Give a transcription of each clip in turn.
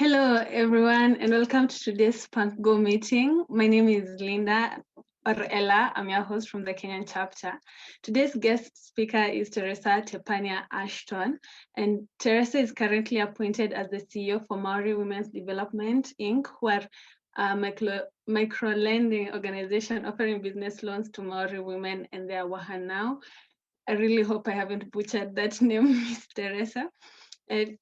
Hello, everyone, and welcome to today's SpunkGo meeting. My name is Linda or Ella. I'm your host from the Kenyan chapter. Today's guest speaker is Teresa Tepanai-Ashton, and Teresa is currently appointed as the CEO for Maori Women's Development, Inc., who are a micro-lending organization offering business loans to Maori women and their wahānau. I really hope I haven't butchered that name, Miss Teresa.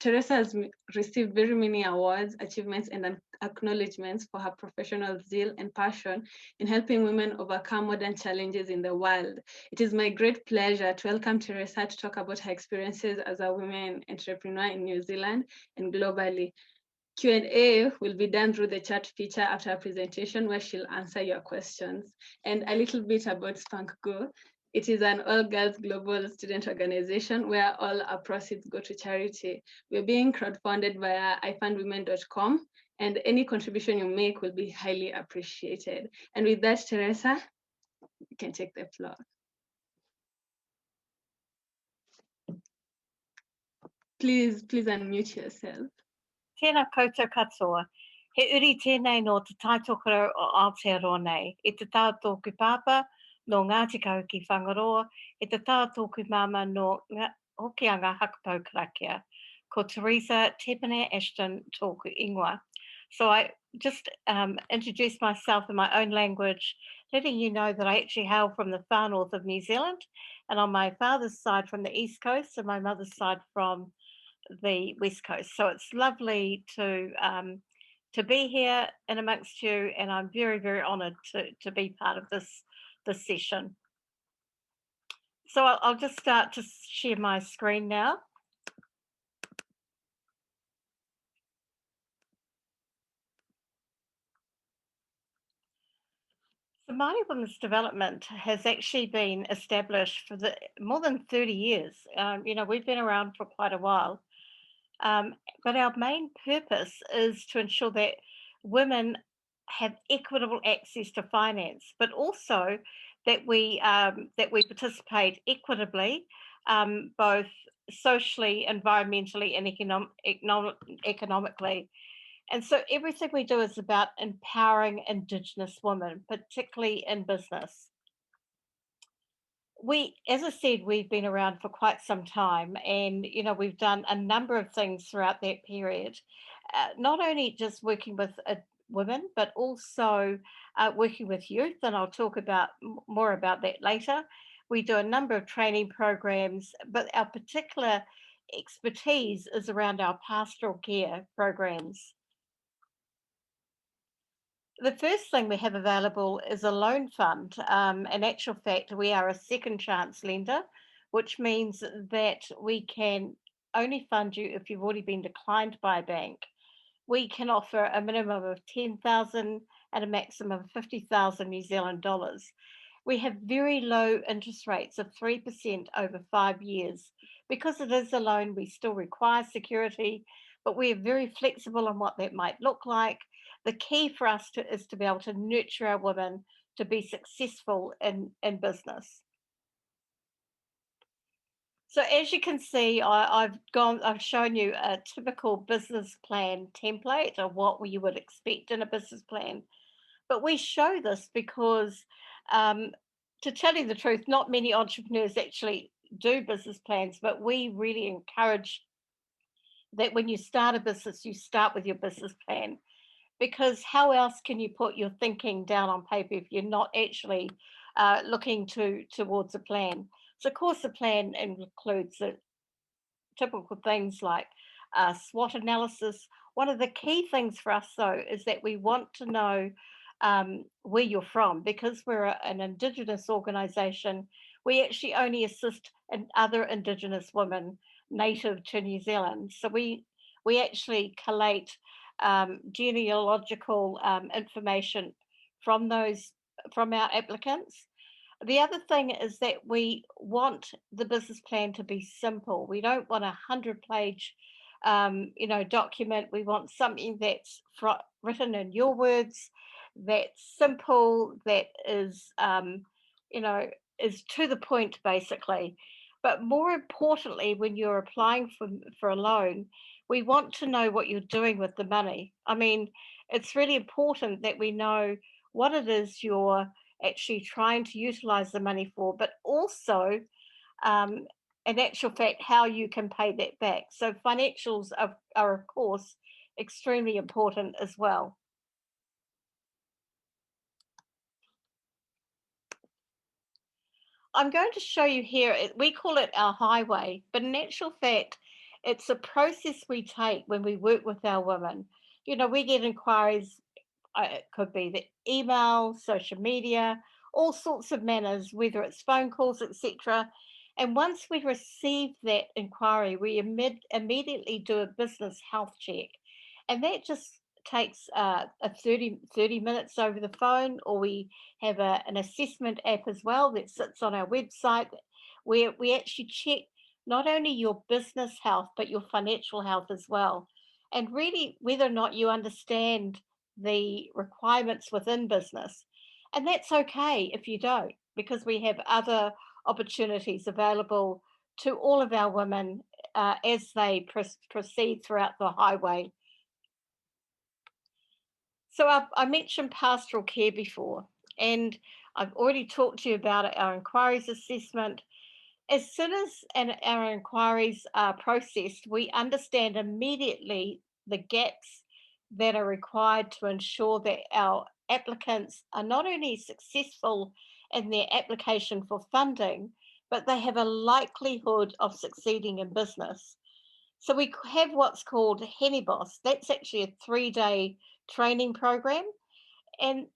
Teresa has received very many awards, achievements, and acknowledgements for her professional zeal and passion in helping women overcome modern challenges in the world. It is my great pleasure to welcome Teresa to talk about her experiences as a women entrepreneur in New Zealand and globally. Q&A will be done through the chat feature after her presentation, where she'll answer your questions. And a little bit about SpunkGo. It is an all-girls global student organization where all our proceeds go to charity. We're being crowdfunded via ifundwomen.com, and any contribution you make will be highly appreciated. And with that, Teresa, you can take the floor. Please unmute yourself. Tēnā koutou katoa. He uri tēnei no te taitokoro o Aotearoa nei. E te tātōku pāpā no Ngāti Kahu ki Whangaroa. E te tātōku mama no Hokianga Hakapau Karakia. Ko Teresa Tepanai-Ashton tōku ingoa. So I just introduced myself in my own language, letting you know that I actually hail from the far north of New Zealand, and on my father's side from the East Coast and my mother's side from the West Coast. So it's lovely to be here and amongst you, and I'm very, very honoured to be part of this session. So I'll just start to share my screen now. The Māori Women's Development has actually been established for more than 30 years. We've been around for quite a while. But our main purpose is to ensure that women have equitable access to finance, but also that we participate equitably, both socially, environmentally, and economically. And so everything we do is about empowering Indigenous women, particularly in business. As I said, we've been around for quite some time, and we've done a number of things throughout that period, not only just working with women, but also working with youth, and I'll talk more about that later. We do a number of training programs, but our particular expertise is around our pastoral care programs. The first thing we have available is a loan fund. In actual fact, we are a second chance lender, which means that we can only fund you if you've already been declined by a bank. We can offer a minimum of 10,000 and a maximum of 50,000 New Zealand dollars. We have very low interest rates of 3% over 5 years. Because it is a loan, we still require security, but we are very flexible on what that might look like. The key for us is to be able to nurture our women to be successful in business. So as you can see, I've shown you a typical business plan template of what you would expect in a business plan. But we show this because, to tell you the truth, not many entrepreneurs actually do business plans, but we really encourage that when you start a business, you start with your business plan. Because how else can you put your thinking down on paper if you're not actually looking towards a plan? So of course the plan includes the typical things like SWOT analysis. One of the key things for us though is that we want to know where you're from, because we're an Indigenous organisation. We actually only assist other Indigenous women native to New Zealand. So we actually collate genealogical information from our applicants. The other thing is that we want the business plan to be simple. We don't want a 100-page document. We want something that's written in your words, that's simple, that is is to the point basically. But more importantly, when you're applying for a loan, We want to know what you're doing with the money. I mean, it's really important that we know what it is you're actually trying to utilize the money for, but also, um, in actual fact, how you can pay that back. So, financials are of course, extremely important as well. I'm going to show you here, we call it our highway, but in actual fact, it's a process we take when we work with our women. You know, we get inquiries, it could be the email, social media, all sorts of manners, whether it's phone calls, etc. And once we receive that inquiry, we immediately do a business health check. And that just takes a 30 minutes over the phone, or we have an assessment app as well that sits on our website where we actually check not only your business health, but your financial health as well. And really, whether or not you understand the requirements within business. And that's okay if you don't, because we have other opportunities available to all of our women as they proceed throughout the highway. So I mentioned pastoral care before, and I've already talked to you about our inquiries assessment. As soon as our inquiries are processed, we understand immediately the gaps that are required to ensure that our applicants are not only successful in their application for funding, but they have a likelihood of succeeding in business. So we have what's called Henny Boss. That's actually a 3-day training program. And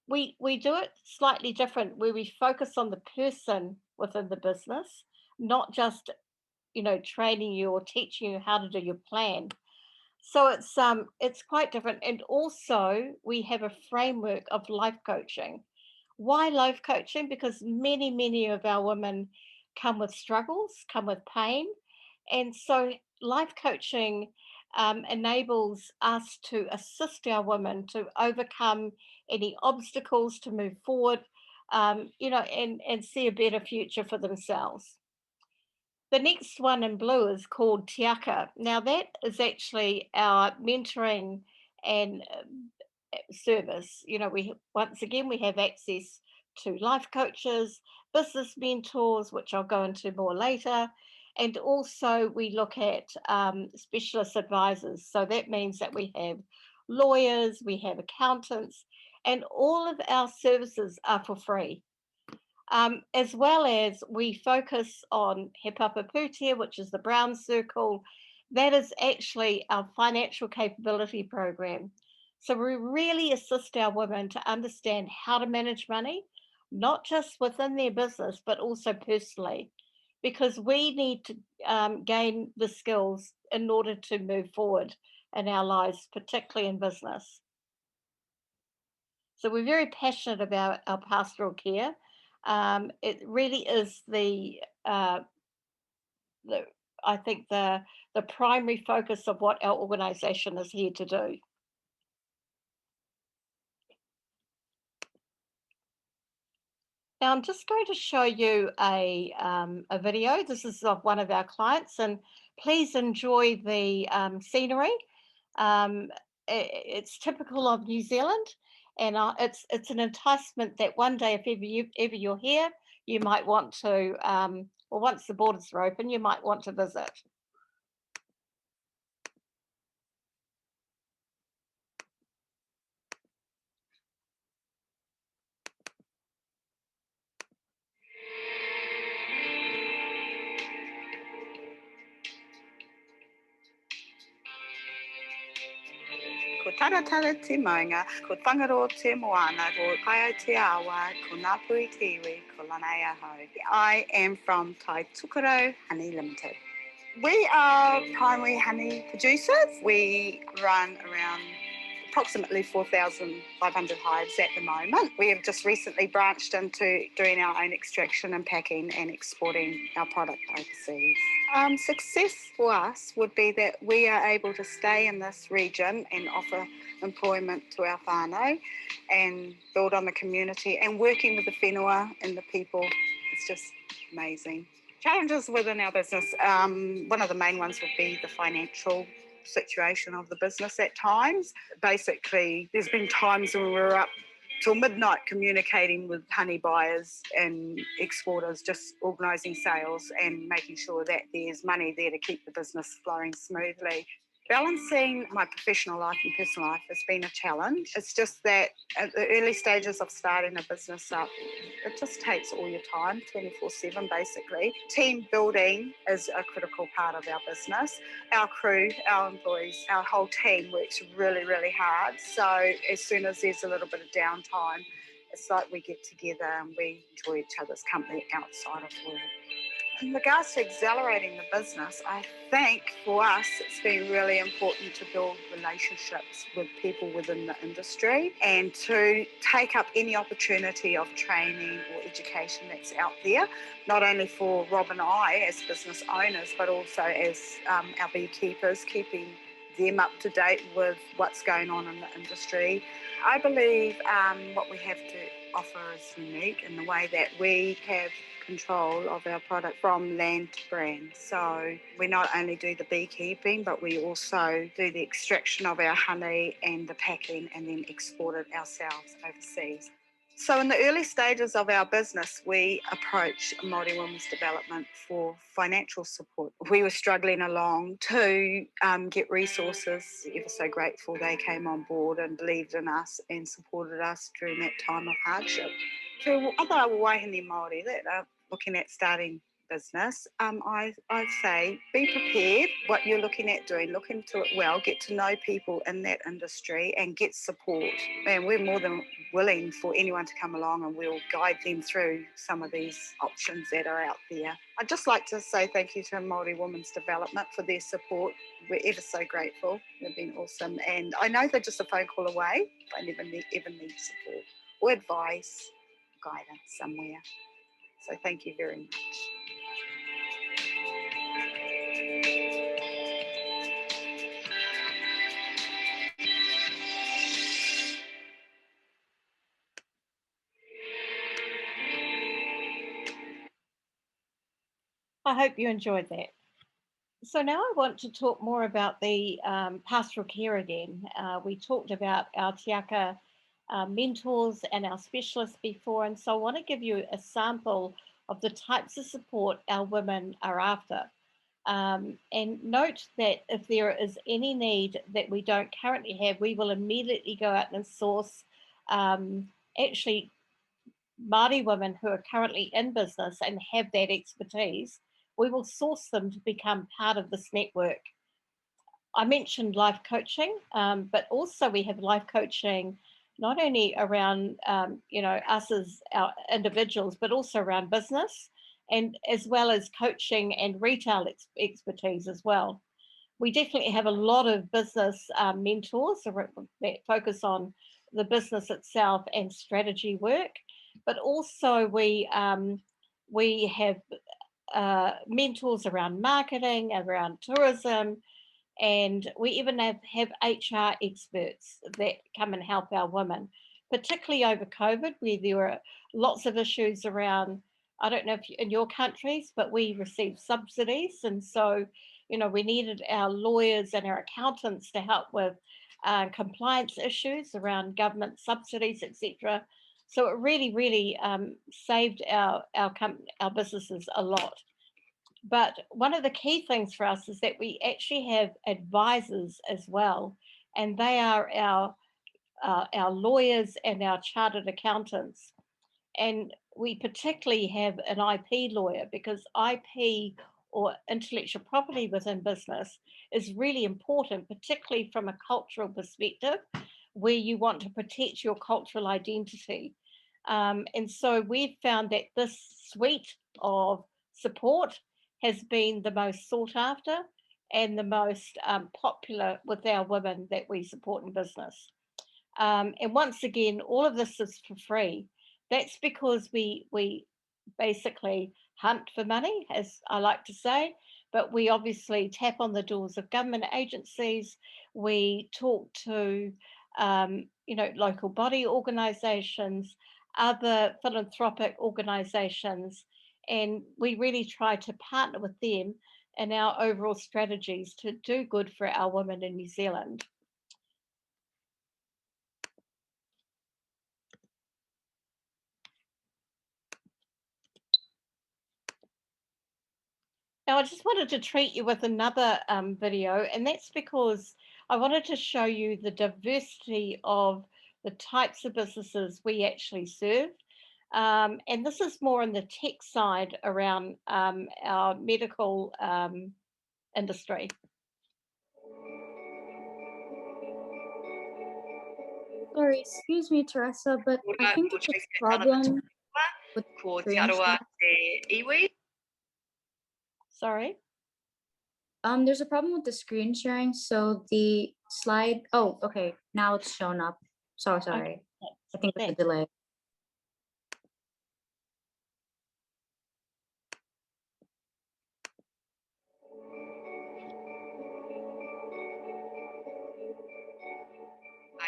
we do it slightly different, where we focus on the person within the business, not just, you know, training you or teaching you how to do your plan. So it's quite different. And also we have a framework of life coaching. Why life coaching? Because many of our women come with struggles, come with pain. And so life coaching enables us to assist our women to overcome any obstacles, to move forward, you know, and see a better future for themselves. The next one in blue is called Tiaka. Now, that is actually our mentoring and service. You know, we once again we have access to life coaches, business mentors, which I'll go into more later, and also we look at specialist advisors. So that means that we have lawyers, we have accountants, and all of our services are for free. As well as we focus on He Papa Pūtea, which is the brown circle. That is actually our financial capability program. So we really assist our women to understand how to manage money, not just within their business, but also personally, because we need to gain the skills in order to move forward in our lives, particularly in business. So we're very passionate about our pastoral care. It really is the I think the primary focus of what our organisation is here to do. Now I'm just going to show you a video. This is of one of our clients, and please enjoy the scenery. It's typical of New Zealand, and it's an enticement that one day, if ever you're here, you might want to, or once the borders are open, you might want to visit. Ko taratara te maunga, ko whangaro te moana, ko kai te awa, ko ngā pui tiwi, ko lanai ahau. I am from Tai Tukurau Honey Limited. We are primary honey producers. We run around approximately 4,500 hives at the moment. We have just recently branched into doing our own extraction and packing and exporting our product overseas. Success for us would be that we are able to stay in this region and offer employment to our whānau and build on the community, and working with the whenua and the people. It's just amazing. Challenges within our business, one of the main ones would be the financial situation of the business at times. Basically, there's been times when we were up till midnight communicating with honey buyers and exporters, just organising sales and making sure that there's money there to keep the business flowing smoothly. Balancing my professional life and personal life has been a challenge. It's just that at the early stages of starting a business up, it just takes all your time, 24/7 basically. Team building is a critical part of our business. Our crew, our employees, our whole team works really, really hard. So as soon as there's a little bit of downtime, it's like we get together and we enjoy each other's company outside of work. In regards to accelerating the business, I think for us it's been really important to build relationships with people within the industry and to take up any opportunity of training or education that's out there, not only for Rob and I as business owners, but also as our beekeepers, keeping them up to date with what's going on in the industry. I believe what we have to offer is unique in the way that we have control of our product from land to brand. So we not only do the beekeeping, but we also do the extraction of our honey and the packing and then export it ourselves overseas. So in the early stages of our business, we approached Maori Women's Development for financial support. We were struggling along to get resources. Ever so grateful they came on board and believed in us and supported us during that time of hardship. To other waihingi Māori that are looking at starting business, I'd say be prepared what you're looking at doing, look into it well, get to know people in that industry and get support. And we're more than willing for anyone to come along and we'll guide them through some of these options that are out there. I'd just like to say thank you to Maori Women's Development for their support. We're ever so grateful. They've been awesome. And I know they're just a phone call away if I ever need support or advice, guidance somewhere. So thank you very much. I hope you enjoyed that. So now I want to talk more about the pastoral care again. We talked about our tiaka mentors and our specialists before, and so I want to give you a sample of the types of support our women are after. And note that if there is any need that we don't currently have, we will immediately go out and source actually Māori women who are currently in business and have that expertise. We will source them to become part of this network. I mentioned life coaching, but also we have life coaching not only around us as our individuals, but also around business, and as well as coaching and retail expertise as well. We definitely have a lot of business mentors that focus on the business itself and strategy work, but also we have mentors around marketing, around tourism, and we even have HR experts that come and help our women, particularly over COVID, where there were lots of issues around, I don't know if in your countries, but we received subsidies. And so, we needed our lawyers and our accountants to help with compliance issues around government subsidies, etc. So it really, really saved our businesses a lot. But one of the key things for us is that we actually have advisors as well, and they are our lawyers and our chartered accountants. And we particularly have an IP lawyer, because IP, or intellectual property within business, is really important, particularly from a cultural perspective, where you want to protect your cultural identity. And so we've found that this suite of support has been the most sought after and the most popular with our women that we support in business. And once again, all of this is for free. That's because we basically hunt for money, as I like to say, but we obviously tap on the doors of government agencies. We talk to local body organisations, other philanthropic organisations, and we really try to partner with them and our overall strategies to do good for our women in New Zealand. Now, I just wanted to treat you with another video, and that's because I wanted to show you the diversity of the types of businesses we actually serve. And this is more on the tech side around our medical industry. Sorry, excuse me, Teresa, but I think it's a problem with screen sharing. Sorry? There's a problem with the screen sharing, so the slide, oh, okay, now it's shown up. Sorry. Okay, I think it's a thanks. delay.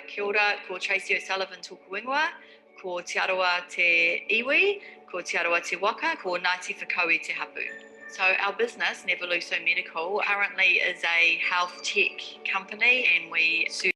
Kia ora, ko Tracy O'Sullivan tōku ingoa, ko Te Aroa Te Iwi, ko Te Aroa Te Waka, ko Ngāti Whakau Te Hapu. So our business, Neverluso Medical, currently is a health tech company, and we serve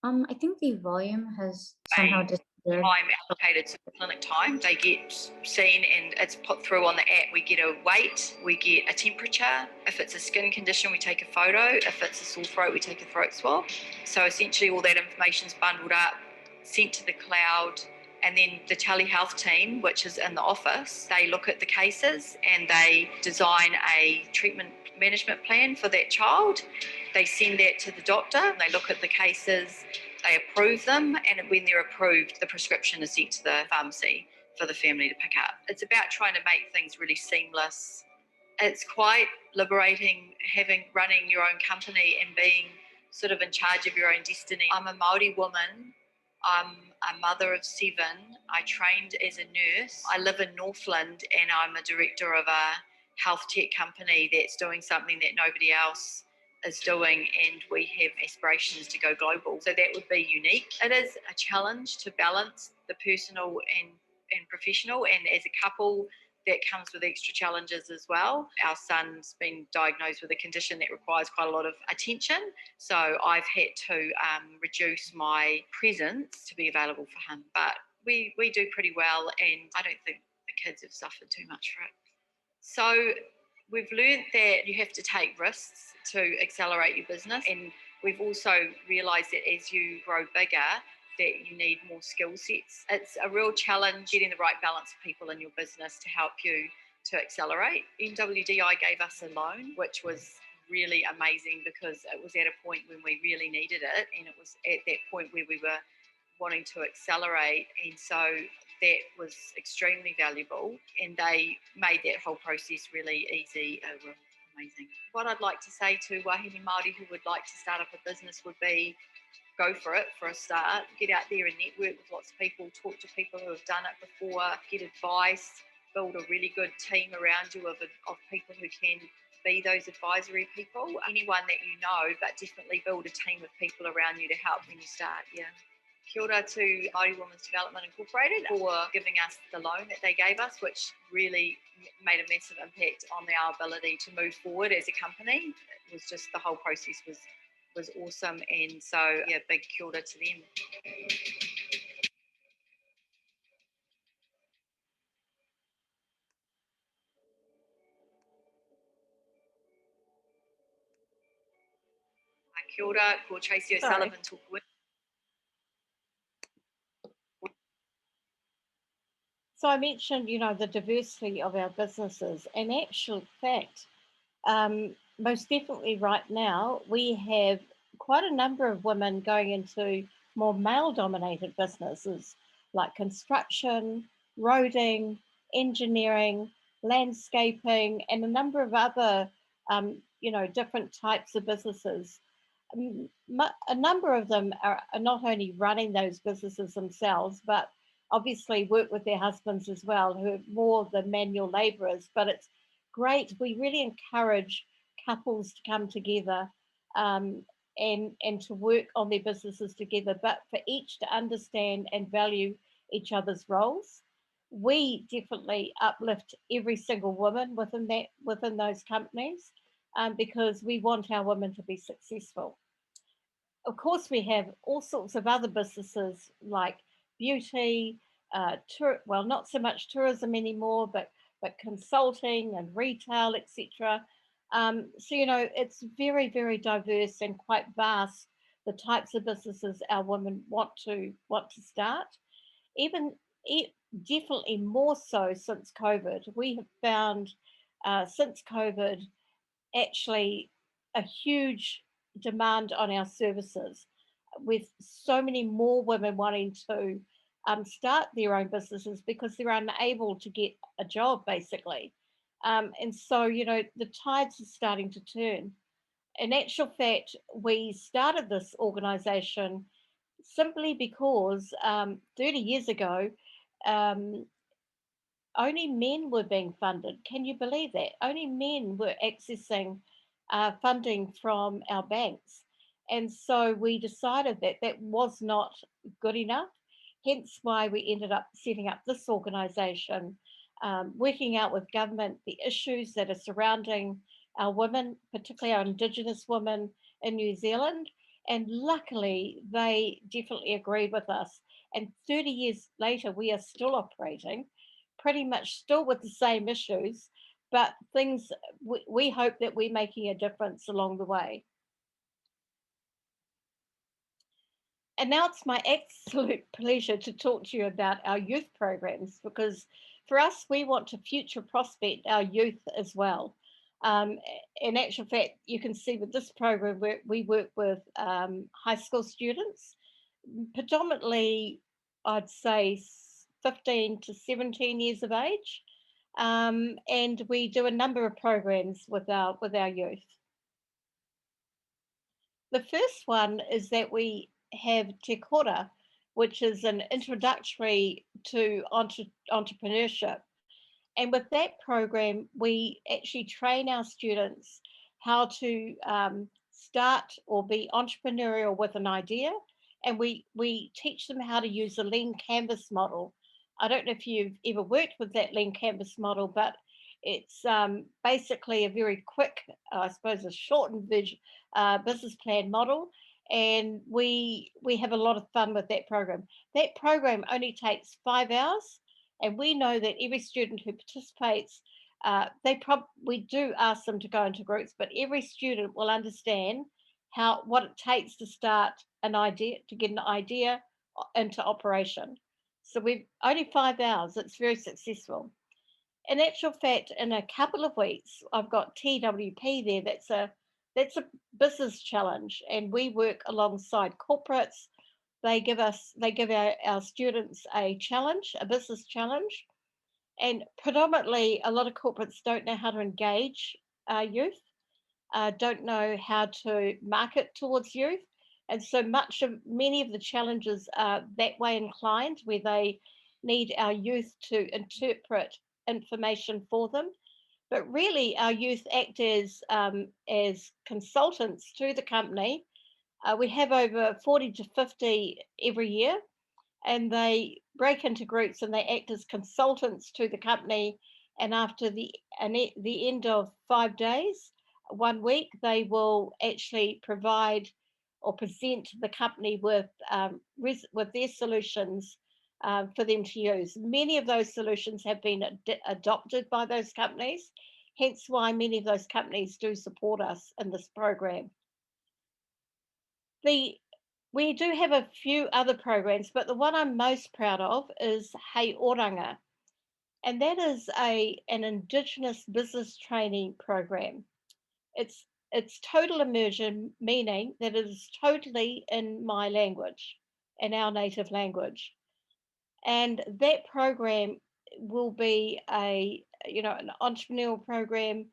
I think the volume has somehow disappeared. time allocated to clinic time. They get seen and it's put through on the app. We get a weight, we get a temperature. If it's a skin condition, we take a photo. If it's a sore throat, we take a throat swab. So essentially all that information's bundled up, sent to the cloud, and then the telehealth team, which is in the office, they look at the cases and they design a treatment management plan for that child. They send that to the doctor, they look at the cases, they approve them, and when they're approved, the prescription is sent to the pharmacy for the family to pick up. It's about trying to make things really seamless. It's quite liberating running your own company and being sort of in charge of your own destiny. I'm a Maori woman. I'm a mother of 7. I trained as a nurse. I live in Northland, and I'm a director of a health tech company that's doing something that nobody else is doing, and we have aspirations to go global. So that would be unique. It is a challenge to balance the personal and professional, and as a couple, that comes with extra challenges as well. Our son's been diagnosed with a condition that requires quite a lot of attention, so I've had to reduce my presence to be available for him. But we do pretty well, and I don't think the kids have suffered too much for it. So we've learned that you have to take risks to accelerate your business, and we've also realised that as you grow bigger, that you need more skill sets. It's a real challenge getting the right balance of people in your business to help you to accelerate. NWDI gave us a loan, which was really amazing because it was at a point when we really needed it, and it was at that point where we were wanting to accelerate, and so that was extremely valuable, and they made that whole process really easy. Amazing. What I'd like to say to wahine Māori who would like to start up a business would be, go for it for a start. Get out there and network with lots of people, talk to people who have done it before, get advice, build a really good team around you of people who can be those advisory people. Anyone that you know, but definitely build a team of people around you to help when you start. Yeah. Kia ora to Maori Women's Development Incorporated for giving us the loan that they gave us, which really made a massive impact on our ability to move forward as a company. It was just, the whole process was awesome, and so yeah, big kia ora to them. Kia ora, ko Tracy O'Sullivan tōku. So I mentioned, the diversity of our businesses, and actual fact, most definitely right now, we have quite a number of women going into more male-dominated businesses like construction, roading, engineering, landscaping, and a number of other, different types of businesses. A number of them are not only running those businesses themselves, but obviously work with their husbands as well, who are more the manual labourers. But it's great. We really encourage couples to come together and to work on their businesses together, but for each to understand and value each other's roles. We definitely uplift every single woman within those companies, because we want our women to be successful. Of course, we have all sorts of other businesses like beauty, well, not so much tourism anymore, but consulting and retail, etc. So it's very, very diverse and quite vast, the types of businesses our women want to start. Definitely more so since COVID. We have found since COVID actually a huge demand on our services, with so many more women wanting to start their own businesses because they're unable to get a job, basically. And so, the tides are starting to turn. In actual fact, we started this organisation simply because 30 years ago, only men were being funded. Can you believe that? Only men were accessing funding from our banks. And so we decided that that was not good enough, hence why we ended up setting up this organisation, working out with government the issues that are surrounding our women, particularly our Indigenous women in New Zealand. And luckily, they definitely agreed with us. And 30 years later, we are still operating, pretty much still with the same issues, but things, we hope that we're making a difference along the way. And now it's my absolute pleasure to talk to you about our youth programs, because for us, we want to future prospect our youth as well. In actual fact, you can see with this program, we work with high school students, predominantly, I'd say 15 to 17 years of age. And we do a number of programs with our youth. The first one is that we have Te Kora, which is an introductory to entrepreneurship. And with that program, we actually train our students how to start or be entrepreneurial with an idea. And we teach them how to use the lean canvas model. I don't know if you've ever worked with that lean canvas model, but it's basically a very quick, I suppose, a shortened business plan model. And we have a lot of fun with that program. That program only takes 5 hours. And we know that every student who participates, we do ask them to go into groups, but every student will understand what it takes to start an idea, to get an idea into operation. So we've only 5 hours. It's very successful. In actual fact, in a couple of weeks, I've got TWP there. That's a business challenge, and we work alongside corporates. They give our students a challenge, a business challenge, and predominantly a lot of corporates don't know how to engage youth, don't know how to market towards youth, and so many of the challenges are that way inclined, where they need our youth to interpret information for them. But really, our youth act as consultants to the company. We have over 40 to 50 every year, and they break into groups and they act as consultants to the company. And after the end of 5 days, 1 week, they will actually provide or present the company with their solutions for them to use. Many of those solutions have been adopted by those companies, hence why many of those companies do support us in this program. We do have a few other programs, but the one I'm most proud of is Hei Oranga, and that is an Indigenous business training program. It's total immersion, meaning that it is totally in my language, in our native language. And that program will be an entrepreneurial program,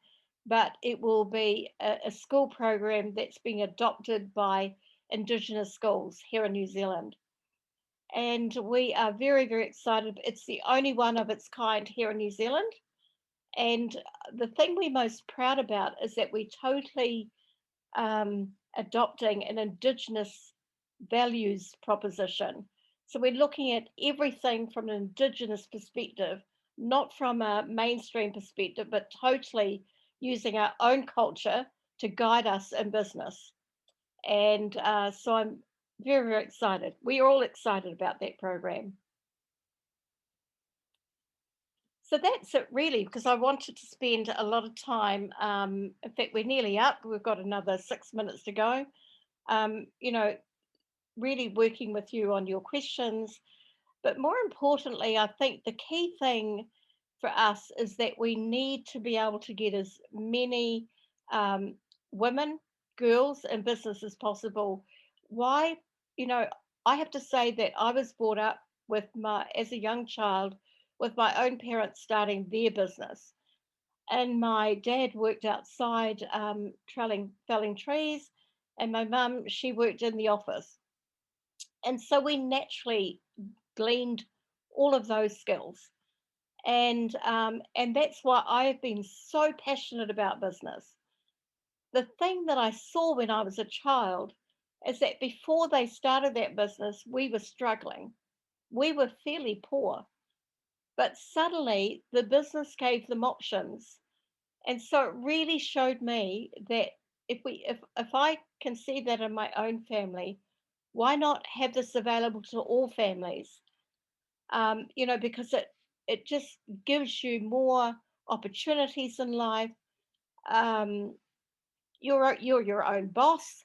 but it will be a school program that's being adopted by Indigenous schools here in New Zealand. And we are very, very excited. It's the only one of its kind here in New Zealand. And the thing we're most proud about is that we totally adopting an Indigenous values proposition. So we're looking at everything from an Indigenous perspective, not from a mainstream perspective, but totally using our own culture to guide us in business. And so I'm very, very excited. We are all excited about that program. So that's it really, because I wanted to spend a lot of time. In fact, we're nearly up. We've got another 6 minutes to go. You know, really working with you on your questions. But more importantly, I think the key thing for us is that we need to be able to get as many women, girls in business as possible. Why? You know, I have to say that I was brought up as a young child, with my own parents starting their business. And my dad worked outside felling trees, and my mum, she worked in the office. And so we naturally gleaned all of those skills. And that's why I've been so passionate about business. The thing that I saw when I was a child is that before they started that business, we were struggling. We were fairly poor. But suddenly the business gave them options. And so it really showed me that if I can see that in my own family, why not have this available to all families? You know, because it just gives you more opportunities in life. You're your own boss.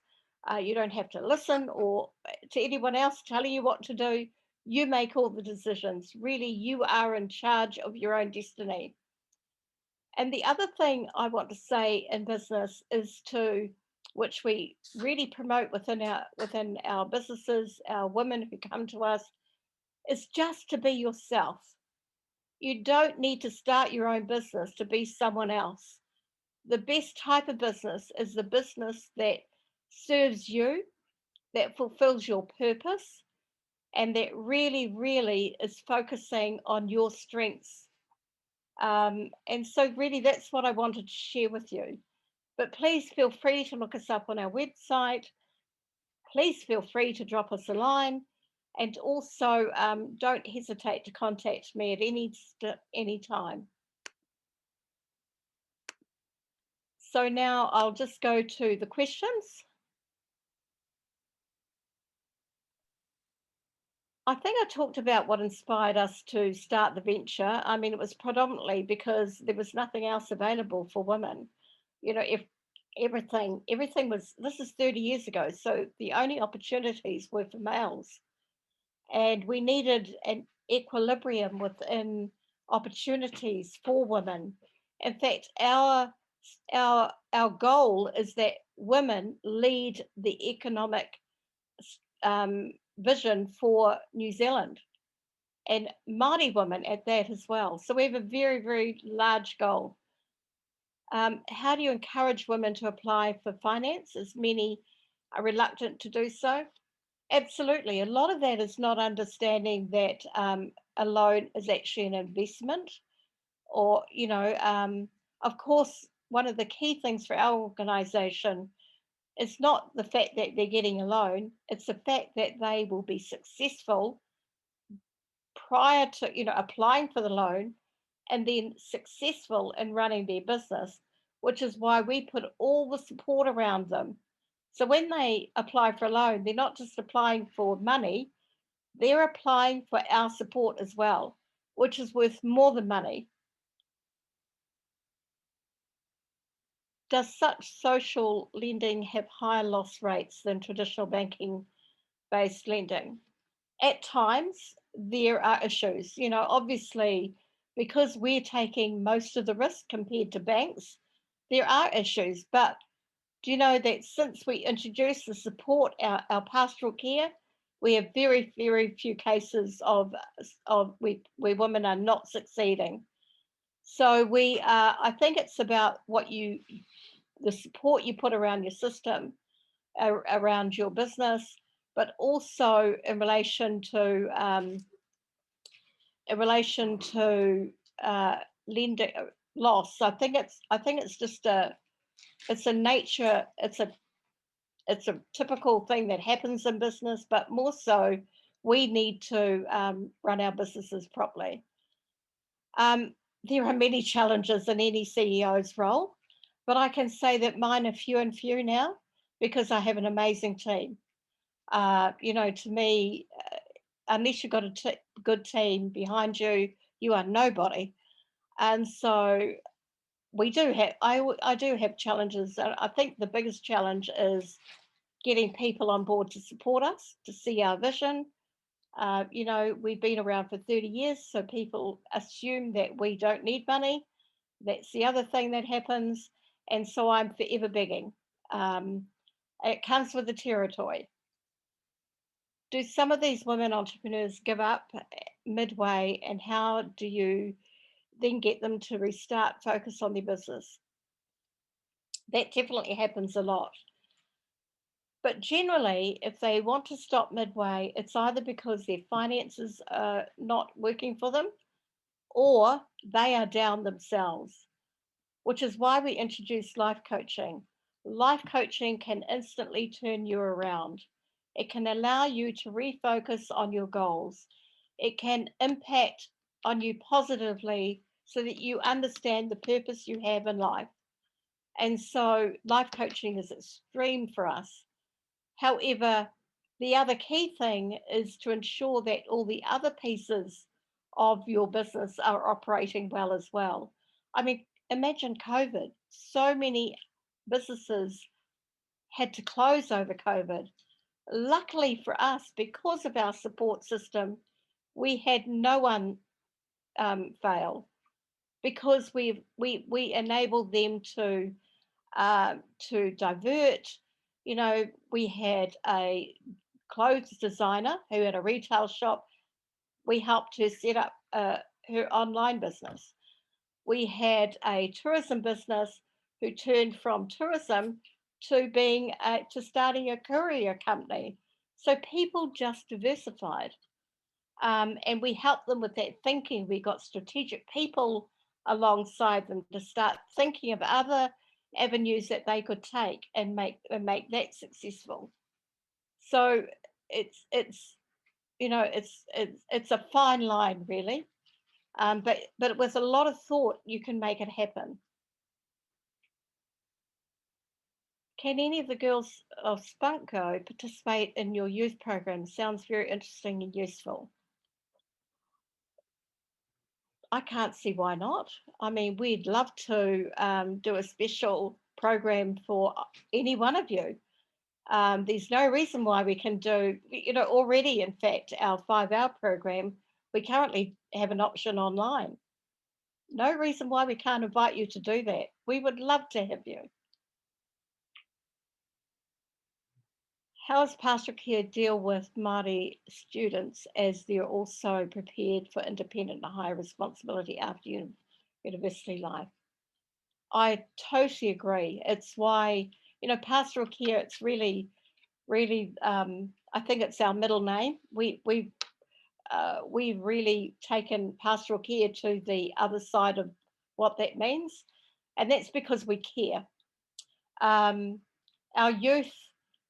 You don't have to listen or to anyone else telling you what to do. You make all the decisions. Really, you are in charge of your own destiny. And the other thing I want to say in business is which we really promote within our businesses, our women who come to us, is just to be yourself. You don't need to start your own business to be someone else. The best type of business is the business that serves you, that fulfills your purpose, and that really, really is focusing on your strengths. And so really that's what I wanted to share with you. But please feel free to look us up on our website. Please feel free to drop us a line. And also don't hesitate to contact me at any time. So now I'll just go to the questions. I think I talked about what inspired us to start the venture. I mean, it was predominantly because there was nothing else available for women. You know, if everything was, this is 30 years ago, so the only opportunities were for males. And we needed an equilibrium within opportunities for women. In fact, our goal is that women lead the economic vision for New Zealand, and Maori women at that as well. So we have a very, very large goal. How do you encourage women to apply for finance, as many are reluctant to do so? Absolutely. A lot of that is not understanding that a loan is actually an investment, or, you know, of course, one of the key things for our organisation is not the fact that they're getting a loan, it's the fact that they will be successful prior to, you know, applying for the loan, and then successful in running their business, which is why we put all the support around them. So when they apply for a loan, they're not just applying for money, they're applying for our support as well, which is worth more than money. Does such social lending have higher loss rates than traditional banking-based lending? At times, there are issues. You know, obviously, because we're taking most of the risk compared to banks, there are issues. But do you know that since we introduced the support, our pastoral care, we have very, very few cases of where women are not succeeding. So I think it's about the support you put around your system, around your business, but also in relation to lending loss. I think it's just it's a nature. it's a typical thing that happens in business, but more so, we need to run our businesses properly. There are many challenges in any CEO's role, but I can say that mine are few and few now because I have an amazing team. To me, unless you've got a good team behind you, you are nobody. And so we do have, I do have challenges. I think the biggest challenge is getting people on board to support us, to see our vision. We've been around for 30 years, so people assume that we don't need money. That's the other thing that happens. And so I'm forever begging. It comes with the territory. Do some of these women entrepreneurs give up midway, and how do you then get them to restart, focus on their business? That definitely happens a lot. But generally, if they want to stop midway, it's either because their finances are not working for them or they are down themselves, which is why we introduced life coaching. Life coaching can instantly turn you around. It can allow you to refocus on your goals. It can impact on you positively so that you understand the purpose you have in life. And so life coaching is extreme for us. However, the other key thing is to ensure that all the other pieces of your business are operating well as well. I mean, imagine COVID. So many businesses had to close over COVID. Luckily for us, because of our support system, we had no one fail because we enabled them to divert. We had a clothes designer who had a retail shop. We helped her set up her online business. We had a tourism business who turned from tourism to being to starting a courier company. So people just diversified, and we helped them with that thinking. We got strategic people alongside them to start thinking of other avenues that they could take and make that successful. So it's a fine line, really, but with a lot of thought, you can make it happen. Can any of the girls of SpunkGo participate in your youth program? Sounds very interesting and useful. I can't see why not. I mean, we'd love to do a special program for any one of you. There's no reason why we can do, already, in fact, our 5-hour program, we currently have an option online. No reason why we can't invite you to do that. We would love to have you. How does pastoral care deal with Maori students as they're also prepared for independent and higher responsibility after university life? I totally agree. It's why, pastoral care, it's really, really, I think it's our middle name. We've really taken pastoral care to the other side of what that means. And that's because we care. Our youth,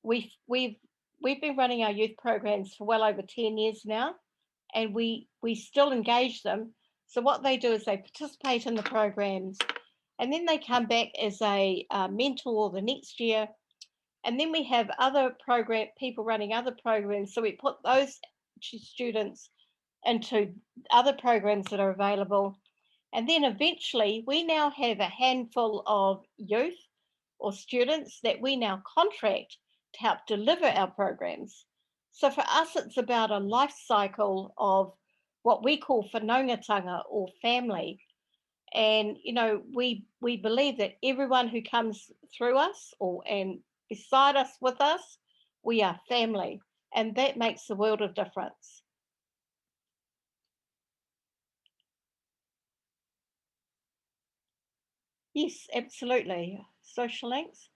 we've been running our youth programs for well over 10 years now, and we still engage them. So what they do is they participate in the programs, and then they come back as a mentor the next year. And then we have other people running other programs. So we put those students into other programs that are available. And then eventually we now have a handful of youth or students that we now contract to help deliver our programs. So for us, it's about a life cycle of what we call whanaungatanga or family. And, we believe that everyone who comes through us and beside us with us, we are family. And that makes a world of difference. Yes, absolutely. Social links,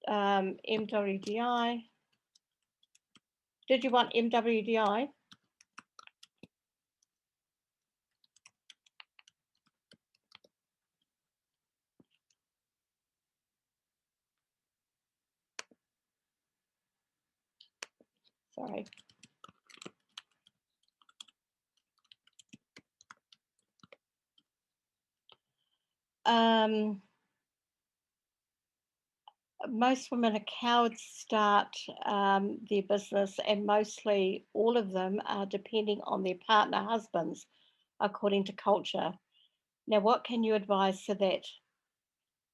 MWDI. Did you want MWDI? Sorry. Most women are cowards to start their business, and mostly all of them are depending on their partner husbands, according to culture. Now, what can you advise so that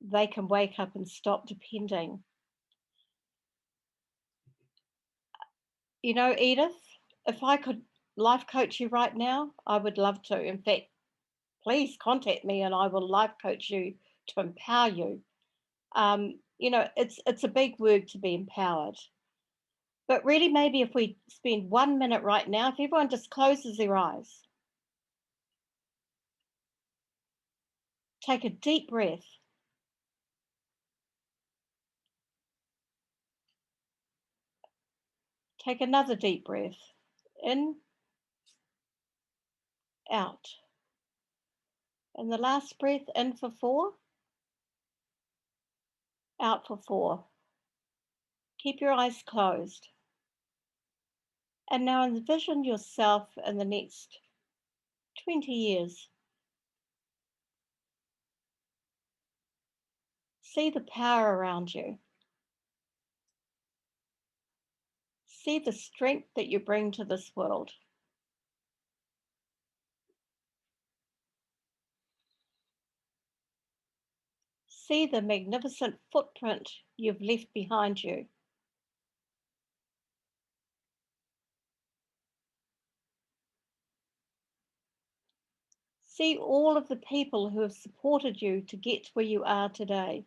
they can wake up and stop depending? You know, Edith, if I could life coach you right now, I would love to. In fact, please contact me and I will life coach you to empower you. You know, it's a big word to be empowered. But really, maybe if we spend 1 minute right now, if everyone just closes their eyes, take a deep breath. Take another deep breath. In, out. And the last breath, in for 4, out for 4. Keep your eyes closed. And now envision yourself in the next 20 years. See the power around you. See the strength that you bring to this world. See the magnificent footprint you've left behind you. See all of the people who have supported you to get where you are today.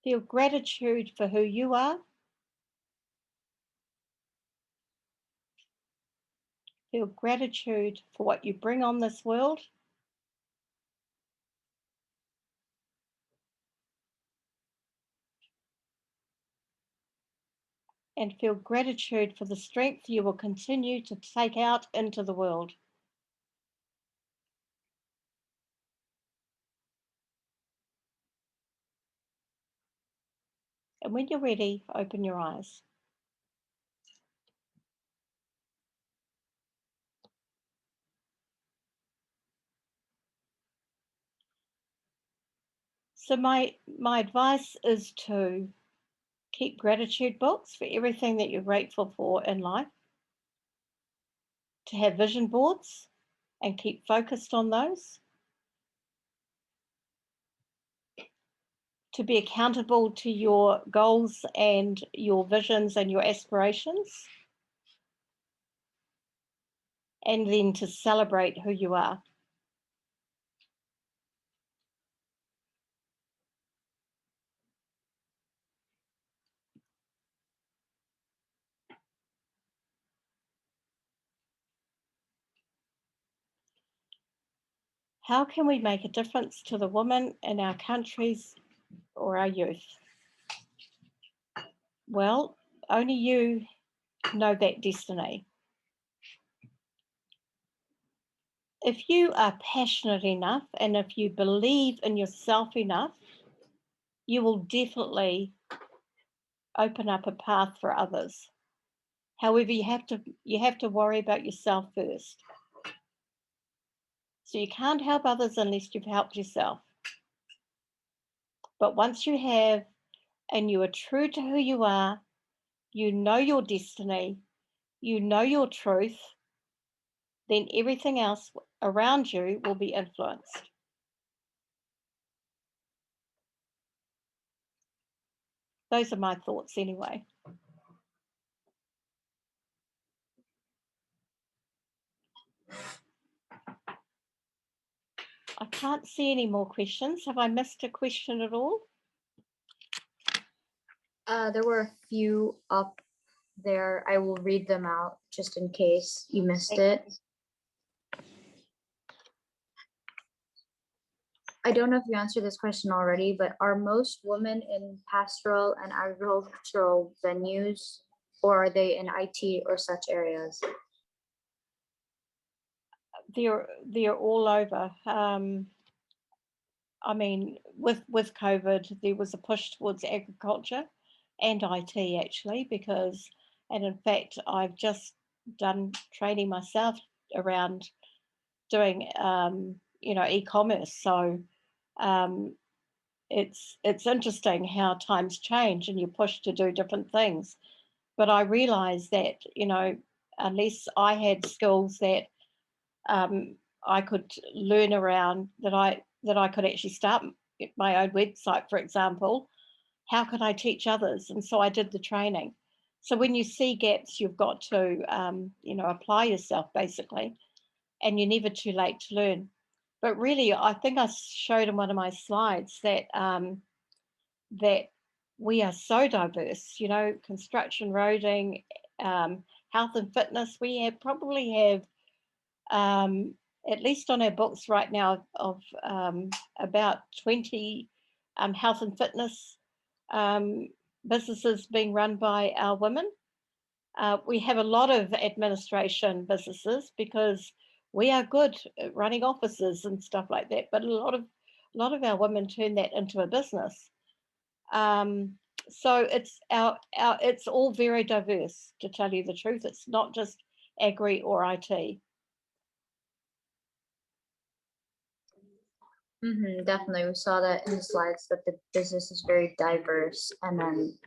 Feel gratitude for who you are. Feel gratitude for what you bring on this world. And feel gratitude for the strength you will continue to take out into the world. And when you're ready, open your eyes. So my advice is to keep gratitude books for everything that you're grateful for in life, to have vision boards and keep focused on those, to be accountable to your goals and your visions and your aspirations, and then to celebrate who you are. How can we make a difference to the women in our countries or our youth? Well, only you know that destiny. If you are passionate enough and if you believe in yourself enough, you will definitely open up a path for others. However, you have to worry about yourself first. So you can't help others unless you've helped yourself. But once you have, and you are true to who you are, you know your destiny, you know your truth, then everything else around you will be influenced. Those are my thoughts anyway. I can't see any more questions. Have I missed a question at all? There were a few up there. I will read them out just in case you missed it. I don't know if you answered this question already, but are most women in pastoral and agricultural venues, or are they in IT or such areas? They're all over. I mean, with COVID, there was a push towards agriculture and IT actually, because, and in fact, I've just done training myself around doing, e-commerce. So it's interesting how times change and you're pushed to do different things. But I realized that, unless I had skills that I could learn around, that I could actually start my own website, for example, how could I teach others? And so I did the training. So when you see gaps, you've got to, apply yourself basically, and you're never too late to learn. But really, I think I showed in one of my slides that that we are so diverse. Construction, roading, health and fitness. We probably have at least on our books right now of about 20 health and fitness businesses being run by our women. We have a lot of administration businesses because we are good at running offices and stuff like that, but a lot of our women turn that into a business. So it's all very diverse, to tell you the truth. It's not just agri or IT. Definitely, we saw that in the slides that the business is very diverse, and then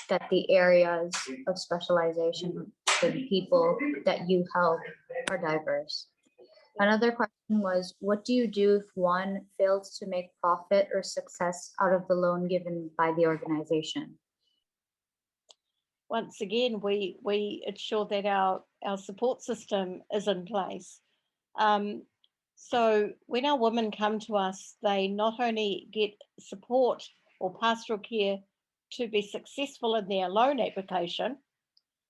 that the areas of specialization for the people that you help are diverse. Another question was, what do you do if one fails to make profit or success out of the loan given by the organization? Once again, we ensure that our support system is in place. So when our women come to us, they not only get support or pastoral care to be successful in their loan application,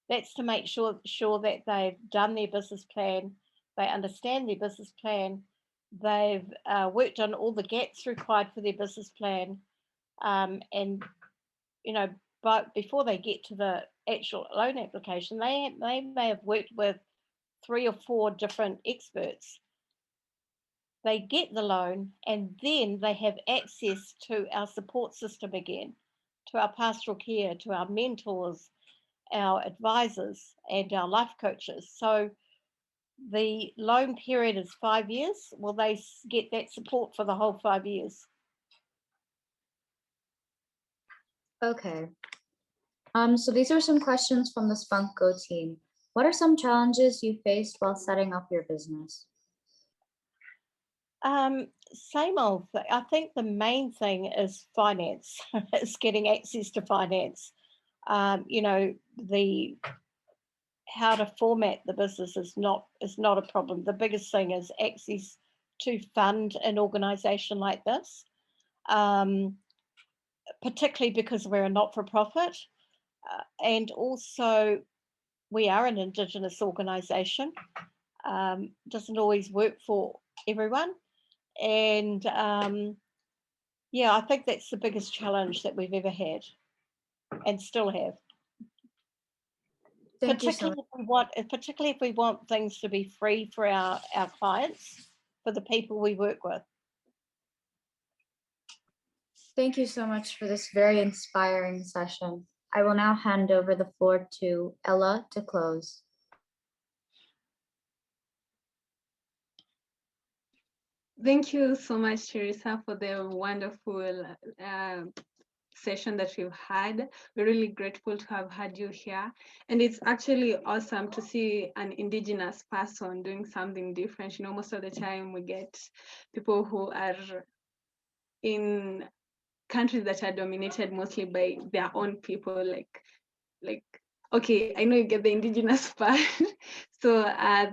that's to make sure that they've done their business plan, they understand their business plan, they've worked on all the gaps required for their business plan, and but before they get to the actual loan application, they may have worked with 3 or 4 different experts. They get the loan, and then they have access to our support system again, to our pastoral care, to our mentors, our advisors, and our life coaches. So the loan period is 5 years. Well, they get that support for the whole 5 years. Okay. So these are some questions from the SpunkGo team. What are some challenges you faced while setting up your business? Same old thing. I think the main thing is finance. It's getting access to finance. How to format the business is not a problem. The biggest thing is access to fund an organization like this, particularly because we're a not-for-profit, and also we are an Indigenous organization. Doesn't always work for everyone. And I think that's the biggest challenge that we've ever had and still have. Thank you so much. Particularly if we want things to be free for our clients, for the people we work with. Thank you so much for this very inspiring session. I will now hand over the floor to Ella to close. Thank you so much, Teresa, for the wonderful session that we've had. We're really grateful to have had you here. And it's actually awesome to see an Indigenous person doing something different. Most of the time we get people who are in countries that are dominated mostly by their own people, like okay, I know you get the Indigenous part. So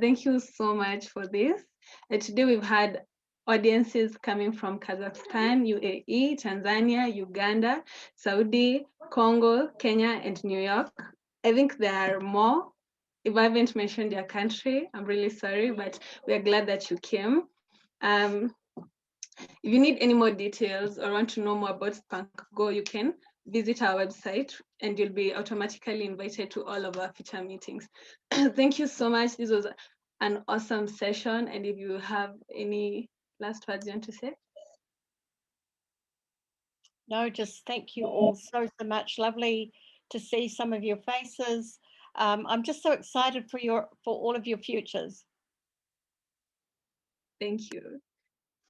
thank you so much for this. Today we've had audiences coming from Kazakhstan, UAE, Tanzania, Uganda, Saudi, Congo, Kenya, and New York. I think there are more. If I haven't mentioned your country, I'm really sorry, but we are glad that you came. If you need any more details or want to know more about SpunkGo, you can visit our website and you'll be automatically invited to all of our future meetings. Thank you so much. This was an awesome session. And if you have any last words you want to say? No, just thank you all so much. Lovely to see some of your faces. I'm just so excited for all of your futures. Thank you.